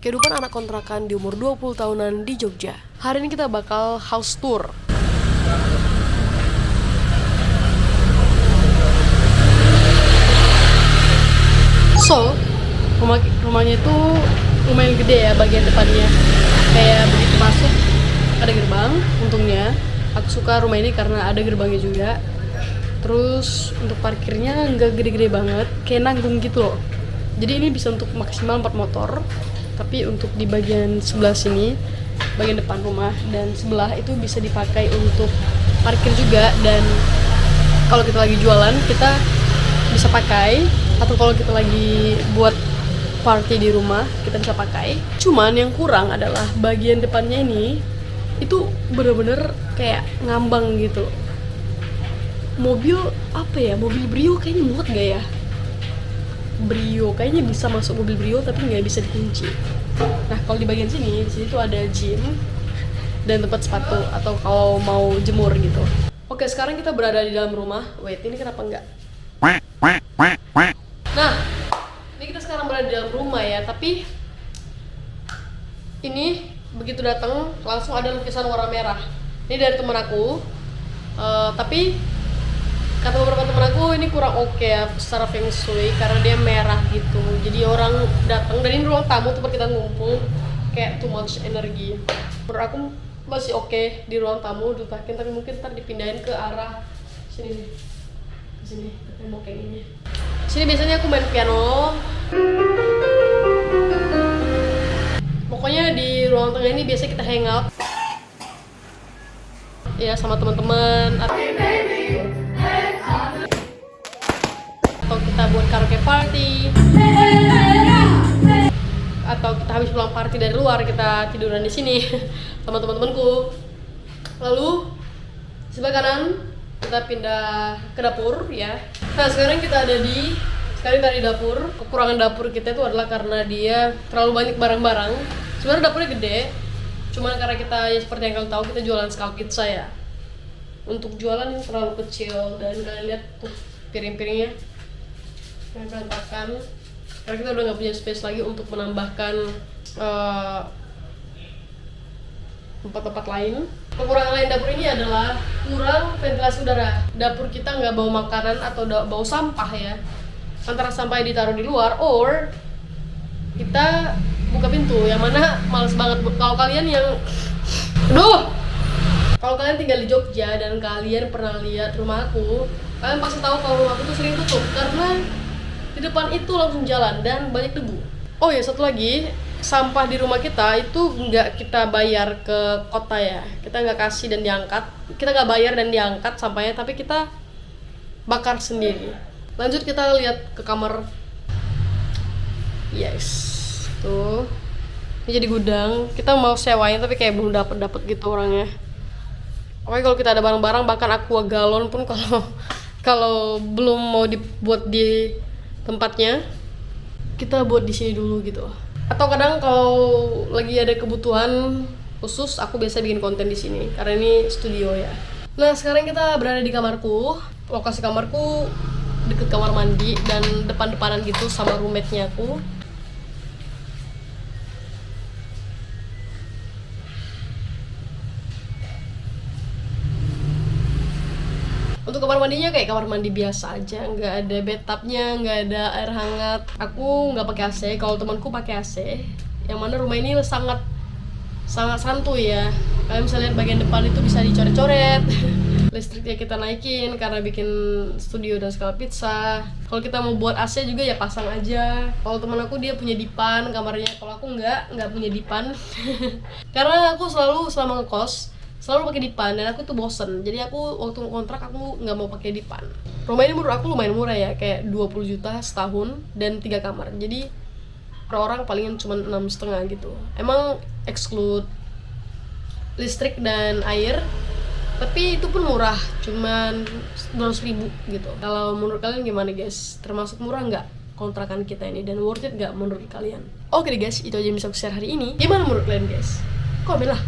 Kehidupan anak kontrakan di umur 20 tahunan di Jogja. Hari ini kita bakal house tour. So, rumahnya itu lumayan gede ya bagian depannya. Kayak begitu masuk ada gerbang, untungnya. Aku suka rumah ini karena ada gerbangnya juga. Terus untuk parkirnya nggak gede-gede banget, kayak nanggung gitu loh. Jadi ini bisa untuk maksimal 4 motor. Tapi untuk di bagian sebelah sini, bagian depan rumah dan sebelah itu bisa dipakai untuk parkir juga. Dan kalau kita lagi jualan, kita bisa pakai. Atau kalau kita lagi buat party di rumah, kita bisa pakai. Cuman yang kurang adalah bagian depannya ini, itu bener-bener kayak ngambang gitu. Mobil apa ya, mobil Brio kayaknya muat gak ya? Brio kayaknya bisa masuk mobil Brio tapi nggak bisa dikunci. Nah kalau di bagian sini, di sini tuh ada gym dan tempat sepatu atau kalau mau jemur gitu. Oke, sekarang kita berada di dalam rumah. Wait, ini kenapa enggak? Nah, ini kita sekarang berada di dalam rumah ya, tapi ini begitu datang langsung ada lukisan warna merah. Ini dari temen aku, tapi kata beberapa temen aku ini kurang oke ya secara feng shui karena dia merah gitu. Jadi orang datang, dan ini ruang tamu tempat kita ngumpul, kayak too much energi. Menurut aku masih oke di ruang tamu ditakin, tapi mungkin ntar dipindahin ke arah sini nih, ke sini, tapi mau kayak gini. Sini biasanya aku main piano. Pokoknya di ruang tengah ini biasa kita hangout ya sama teman-teman, atau kita buat karaoke party, atau kita habis pulang party dari luar kita tiduran di sini sama teman-temanku. Lalu sebelah kanan kita pindah ke dapur ya. Nah sekarang kita ada di dapur. Kekurangan dapur kita itu adalah karena dia terlalu banyak barang-barang. Sebenarnya dapurnya gede, cuman karena kita ya seperti yang kalian tahu kita jualan skala pizza ya. Untuk jualan yang terlalu kecil, dan kalian lihat tuh piring-piringnya yang berantakan. Karena kita udah nggak punya space lagi untuk menambahkan tempat-tempat lain. Kekurangan lain dapur ini adalah kurang ventilasi udara. Dapur kita nggak bau makanan atau bau sampah ya. Antara sampah ditaruh di luar, or kita buka pintu, yang mana males banget. Kalau kalian kalau kalian tinggal di Jogja dan kalian pernah lihat rumah aku, kalian pasti tahu kalau rumah aku tuh sering tutup karena di depan itu langsung jalan dan banyak debu. Oh ya, satu lagi, sampah di rumah kita itu nggak kita bayar ke kota ya. Kita nggak kasih dan diangkat. Kita nggak bayar dan diangkat sampahnya, tapi kita bakar sendiri. Lanjut kita lihat ke kamar. Yes, tuh. Ini jadi gudang. Kita mau sewain tapi kayak belum dapet gitu orangnya. Oke, kalau kita ada barang-barang, bahkan aqua galon pun kalau belum mau dibuat di tempatnya, kita buat di sini dulu gitu. Atau kadang kalau lagi ada kebutuhan khusus, aku biasa bikin konten di sini karena ini studio ya. Nah, sekarang kita berada di kamarku. Lokasi kamarku deket kamar mandi dan depan-depanan gitu sama roommate-nya aku. Untuk kamar mandinya kayak kamar mandi biasa aja, nggak ada bathtubnya, nggak ada air hangat. Aku nggak pakai AC, kalau temanku pakai AC. Yang mana rumah ini sangat santuy ya. Kalian bisa lihat bagian depan itu bisa dicoret-coret. Listriknya kita naikin karena bikin studio dan skala pizza. Kalau kita mau buat AC juga ya pasang aja. Kalau teman aku dia punya dipan kamarnya, kalau aku nggak punya dipan. Karena aku selama ngekos selalu pakai dipan dan aku tuh bosen. Jadi aku waktu kontrak aku nggak mau pakai dipan. Rumah ini menurut aku lumayan murah ya, kayak 20 juta setahun dan 3 kamar. Jadi per orang palingan cuma 6,5 gitu. Emang exclude listrik dan air, tapi itu pun murah, cuman 200.000 gitu. Kalau menurut kalian gimana guys? Termasuk murah nggak kontrakan kita ini, dan worth it nggak menurut kalian? Oke deh guys, itu aja yang bisa aku share hari ini. Gimana menurut kalian guys? Komen lah.